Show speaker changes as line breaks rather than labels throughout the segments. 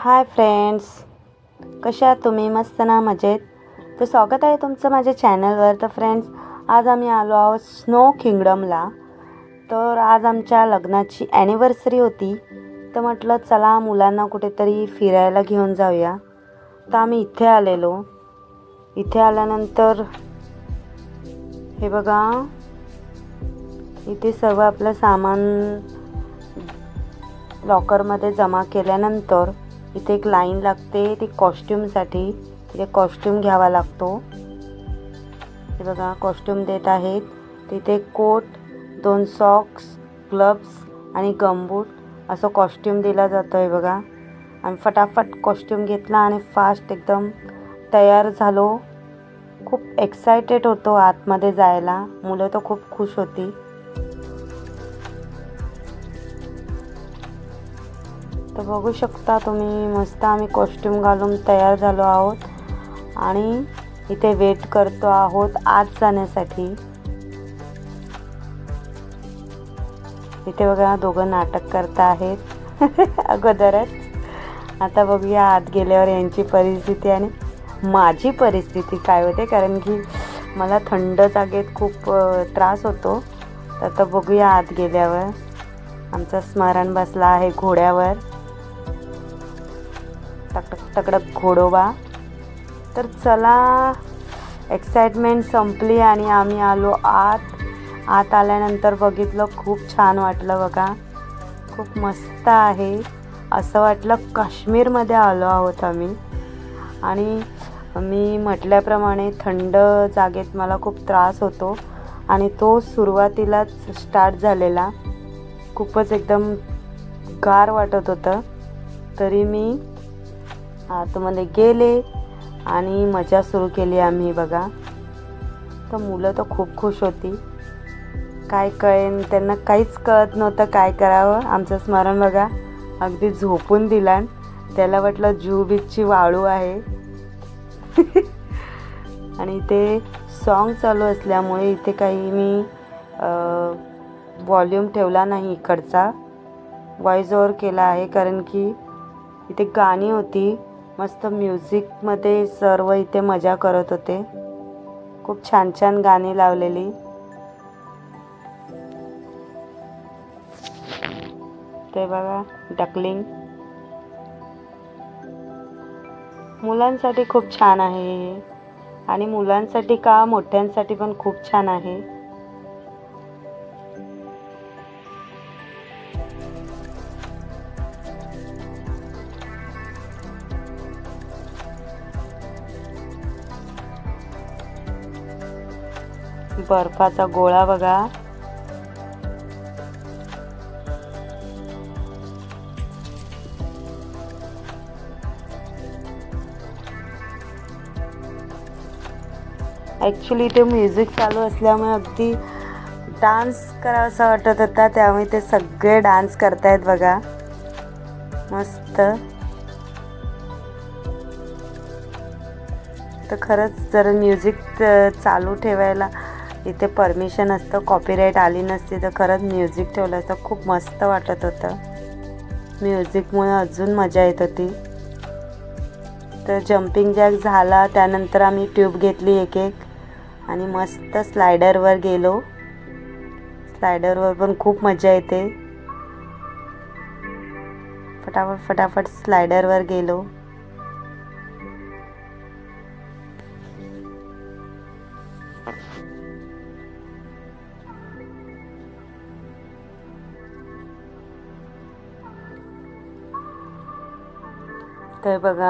Hi friends, कशा आहात तुम्ही? मस्त ना, मजेत? तर स्वागत आहे तुमचं माझ्या चॅनलवर. तर फ्रेंड्स, आज आम्ही आलो आहोत स्नो किंगडमला. तर आज आमच्या लग्नाची ॲनिव्हर्सरी होती, तर म्हटलं चला मुलांना कुठेतरी फिरायला घेऊन जाऊया. तर आम्ही इथे आलेलो. इथे आल्यानंतर हे बघा, इथे सर्व आपलं सामान लॉकरमध्ये जमा केल्यानंतर इथे एक लाईन लागते ती कॉस्ट्यूमसाठी. इथे कॉस्ट्यूम घ्यावा लागतो. हे बघा, कॉस्ट्यूम देत आहेत. तिथे कोट, 2 सॉक्स, ग्लव्स आणि गमबूट असं कॉस्ट्यूम दिला जातो आहे बघा. आणि फटाफट कॉस्ट्यूम घेतला आणि फास्ट एकदम तयार झालो. खूप एक्सायटेड होतो आतमध्ये जायला. मुलं तर खूप खुश होती. तर बघू शकता तुम्ही, मस्त आम्ही कॉस्ट्यूम घालून तयार झालो आहोत आणि इथे वेट करतो आहोत आत जाण्यासाठी. इथे बघा, दोघं नाटक करत आहेत अगोदरच. आता बघूया आत गेल्यावर यांची परिस्थिती आणि माझी परिस्थिती काय होते, कारण की मला थंड जागेत खूप त्रास होतो. तर आता बघूया आत गेल्यावर. आमचा स्मरण बसला आहे घोड्यावर, तकडक घोडोबा. तर चला, एक्साइटमेंट संपली आणि आम्ही आलो आत. आत आल्यानंतर बघितलं, खूप छान वाटलं बघा. खूप मस्त आहे. असं वाटलं काश्मीरमध्ये आलो आहोत आम्ही. आणि मी म्हटल्याप्रमाणे थंड जागेत मला खूप त्रास होतो आणि तो सुरुवातीलाच स्टार्ट झालेला. खूपच एकदम गार वाटत होतं. तरी मी आतमध्ये गेले आणि मजा सुरू केली आम्ही बघा. तर मुलं तर खूप खुश होती. काय कळेन त्यांना, काहीच कळत नव्हतं काय करावं. आमचं स्मरण बघा अगदी झोपून दिला. त्याला वाटलं जुहू बीचची वाळू आहे. आणि इथे सॉन्ग चालू असल्यामुळे इथे काही मी व्हॉल्यूम ठेवला नाही इकडचा, व्हॉइस ओव्हर केला आहे. कारण की इथे गाणी होती मस्त, म्युझिकमध्ये सर्व इथे मजा करत होते. खूप छान छान गाणी लावलेली. ते बघा, डकलिंग मुलांसाठी खूप छान आहे. आणि मुलांसाठी का, मोठ्यांसाठी पण खूप छान आहे. बर्फाचा गोळा बघा. ॲक्च्युली ते म्युझिक चालू असल्यामुळे अगदी डान्स करावासा वाटत होता. त्यामुळे ते सगळे डान्स करतायत बघा, मस्त. तर खरंच जर म्युझिक चालू ठेवायला इथे परमिशन असतं, कॉपीराईट आली नसती तर खरंच म्युझिक ठेवलं असतं. खूप मस्त वाटत होतं. म्युझिकमुळे अजून मजा येत होती. तर जम्पिंग जॅक झाला, त्यानंतर आम्ही ट्यूब घेतली एक एक आणि मस्त स्लायडरवर गेलो. स्लायडरवर पण खूप मजा येते. फटाफट स्लायडरवर गेलो. तर बघा,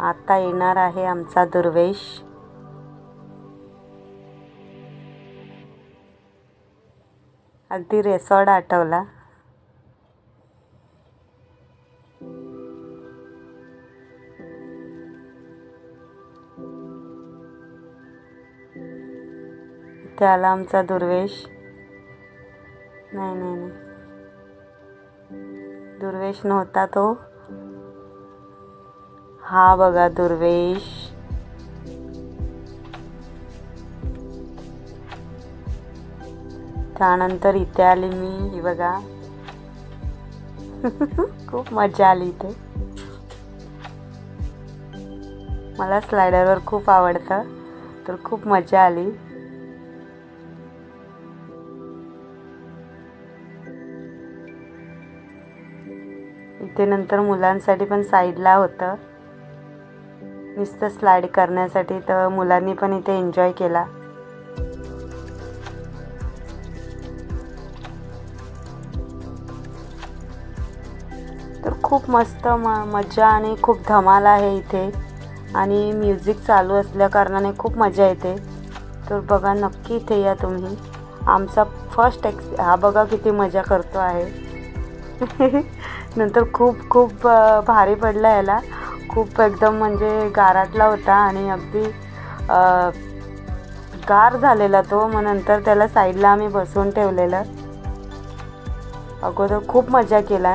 आता येणार आहे आमचा दुर्वेश. अगदी रेसॉर्ट आठवला. इथे आला आमचा दुर्वेश. नाही, दुर्वेश नव्हता तो. हा बघा दुर्वेश. त्यानंतर इथे आली मी. ही बघा, खूप मजा आली इथे. मला स्लायडरवर खूप आवडतं, तर खूप मजा आली. इथे नंतर मुलांसाठी पण साईडला होतं नुसतं स्लाइड करण्यासाठी, तर मुलांनी पण इथे एन्जॉय केला. तर खूप मस्त मजा आणि खूप धमाल आहे इथे, आणि म्युझिक चालू असल्या कारणाने खूप मजा येते. तर बघा, नक्की इथे या तुम्ही. आमचा फर्स्ट हा बघा किती मजा करतो आहे. नंतर खूप खूप भारी पडला याला, खूप एकदम म्हणजे गाराटला होता आणि अगदी गार झालेला तो. मग नंतर त्याला साईडला आम्ही बसवून ठेवलेलं. अगोदर खूप मजा केला,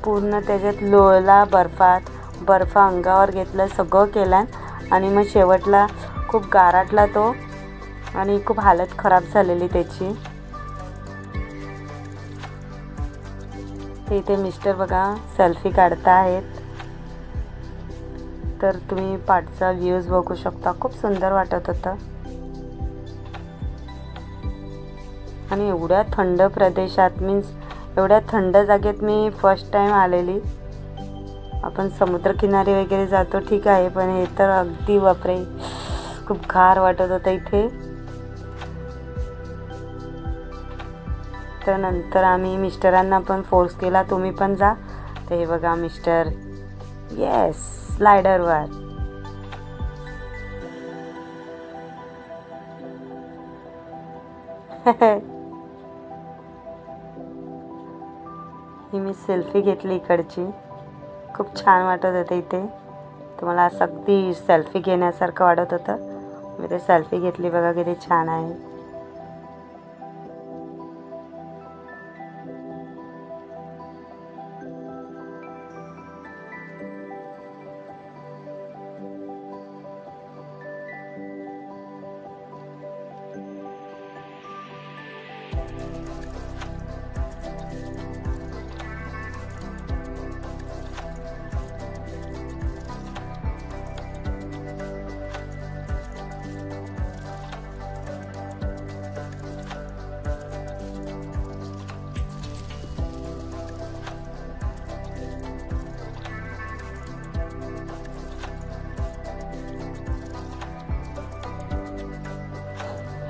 पूर्ण त्याच्यात लोळला, बर्फ अंगावर घेतलं, सगळं केलं, आणि मग शेवटला खूप गाराटला तो आणि खूप हालत खराब झालेली त्याची. इथे मिस्टर बघा सेल्फी काढता आहेत. तर तुम्ही पाठचा व्ह्यूज बघू शकता, खूप सुंदर वाटत होतं. आणि एवढ्या थंड प्रदेशात, मीन्स एवढ्या थंड जागेत मी फर्स्ट टाइम आलेली. आपण समुद्रकिनारी वगैरे जातो ठीक आहे, पण हे तर अगदी बापरे, खूप गार वाटत होतं इथे. तर नंतर आम्ही मिस्टरांना पण फोर्स केला, तुम्ही पण जा. तर हे बघा मिस्टर, येस, स्लायडरवर. ही मी सेल्फी घेतली इकडची, खूप छान वाटत होतं इथे. तुम्हाला असं अगदी सेल्फी घेण्यासारखं वाटत होतं. मी ते सेल्फी घेतली, बघा किती छान आहे.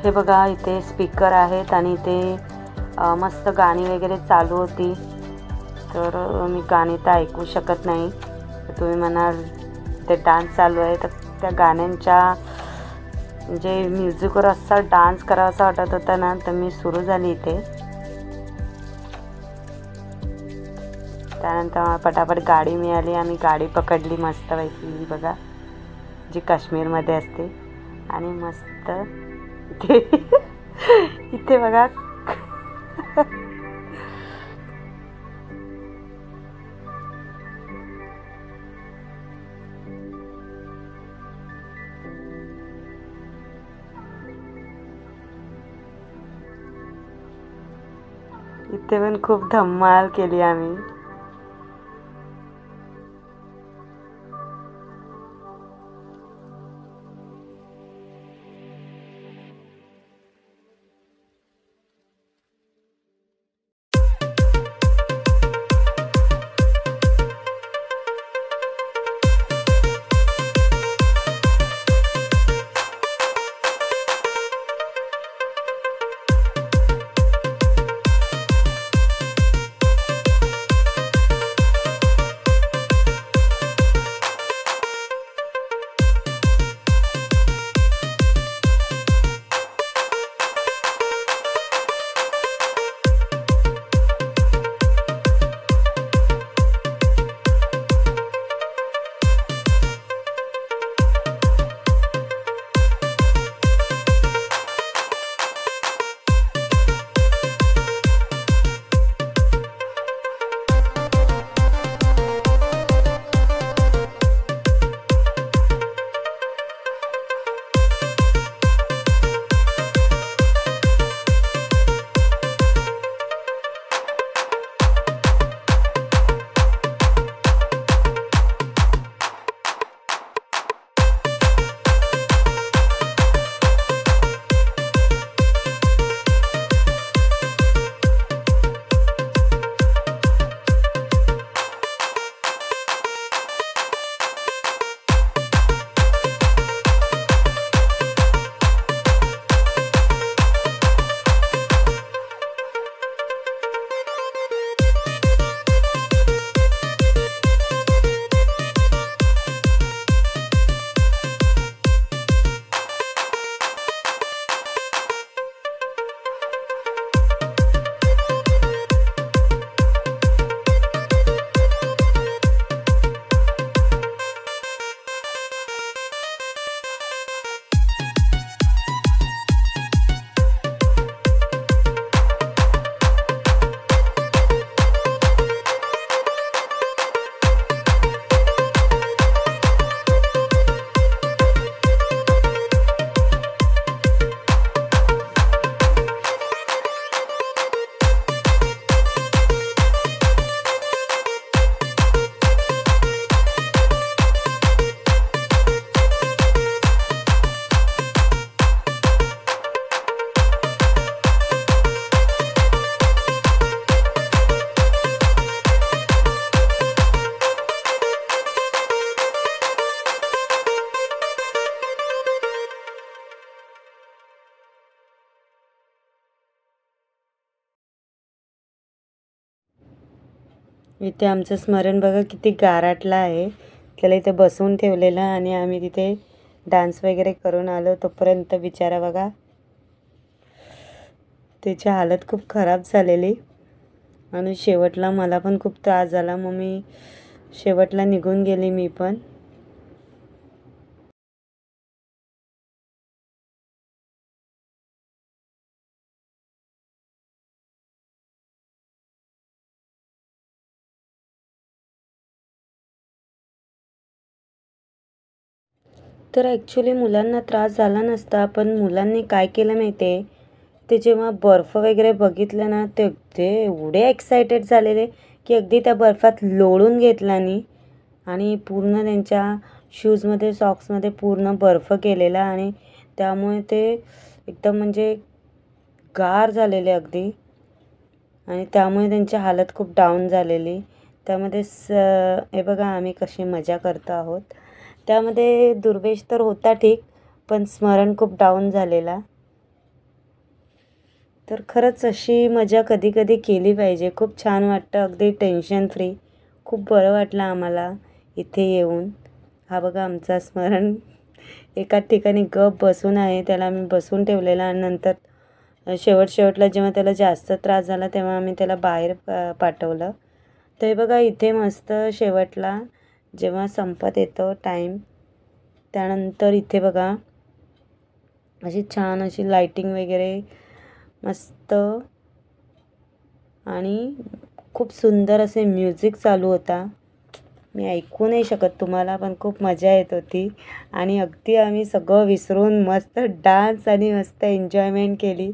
हे बघा इथे स्पीकर आहेत आणि इथे मस्त गाणी वगैरे चालू होती. तर मी गाणी तर ऐकू शकत नाही. तर तुम्ही म्हणाल ते डान्स चालू आहे, तर त्या गाण्यांच्या म्हणजे म्युझिकवर असा डान्स करावासा वाटत होता ना, तर मी सुरू झाली इथे. त्यानंतर पटापट गाडी मिळाली, आम्ही गाडी पकडली मस्तपैकी, बघा जी काश्मीरमध्ये असते. आणि मस्त इथे बघा इथे पण खूप धमाल केली आम्ही. इथे आमचं स्मरण बघा किती गाराटला आहे. त्याला इथे बसवून ठेवलेलं आणि आम्ही तिथे डान्स वगैरे करून आलो. तोपर्यंत बिचारा बघा त्याची हालत खूप खराब झालेली आणि शेवटला मला पण खूप त्रास झाला. मग मी शेवटला निघून गेली मी पण. तर ॲक्च्युली मुलांना त्रास झाला नसता, पण मुलांनी काय केलं माहिती आहे, ते जेव्हा बर्फ वगैरे बघितलं ना ते एवढे एक्सायटेड झालेले की अगदी त्या बर्फात लोळून घेतला आणि पूर्ण त्यांच्या शूजमध्ये सॉक्समध्ये पूर्ण बर्फ केलेला आणि त्यामुळे ते एकदम म्हणजे गार झालेले अगदी आणि त्यामुळे त्यांची हालत खूप डाऊन झालेली. त्यामध्ये हे बघा आम्ही कशी मजा करतो आहोत. त्यामध्ये दुर्वेश तर होता ठीक, पण स्मरण खूप डाऊन झालेला. तर खरंच अशी मजा कधी कधी केली पाहिजे. खूप छान वाटतं, अगदी टेन्शन फ्री. खूप बरं वाटलं आम्हाला इथे येऊन. हा बघा आमचा स्मरण एकाच ठिकाणी गप बसून आहे. त्याला आम्ही बसून ठेवलेला आणि नंतर शेवटला जेव्हा त्याला जास्त त्रास झाला तेव्हा आम्ही त्याला बाहेर पाठवलं. तर हे बघा इथे मस्त शेवटला जेव्हा संपत येतो टाईम त्यानंतर इथे बघा अशी छान अशी लाईटिंग वगैरे मस्त आणि खूप सुंदर असे म्युझिक चालू होता. मी ऐकू नाही शकत तुम्हाला, पण खूप मजा येत होती आणि अगदी आम्ही सगळं विसरून मस्त डान्स आणि मस्त एन्जॉयमेंट केली.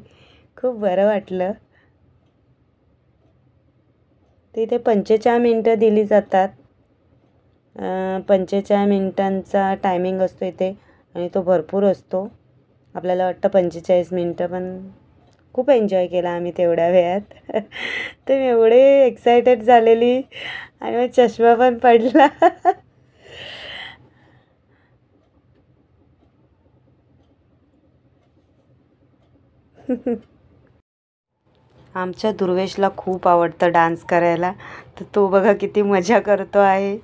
खूप बरं वाटलं. तर इथे 45 मिनटं दिली जातात. 45 मिनटांचा टायमिंग असतो इथे आणि तो भरपूर असतो. आपल्याला वाटतं 45 मिनटं, पण खूप एन्जॉय केला आम्ही तेवढ्या वेळात. तर मी एवढे एक्सायटेड झालेली आणि मग चष्मा पण पडला. आमच्या दुर्वेशला खूप आवडतं डान्स करायला, तर तो बघा किती मजा करतो आहे.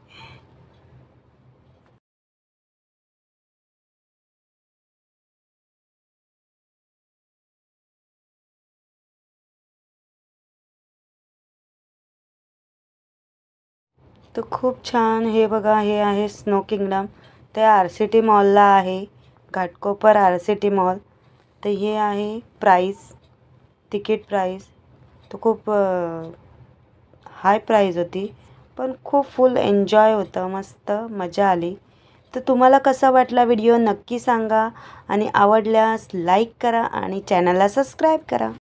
तर खूप छान. हे बघा हे आहे स्नो किंगडम. ते RCT मॉलला आहे, घाटकोपर RCT मॉल. तर हे आहे प्राईस, तिकीट प्राईस. तो खूप हाय प्राईज होती, पण खूप फुल एन्जॉय होतं, मस्त मजा आली. तर तुम्हाला कसा वाटला व्हिडिओ नक्की सांगा आणि आवडल्यास लाईक करा आणि चॅनलला सबस्क्राईब करा.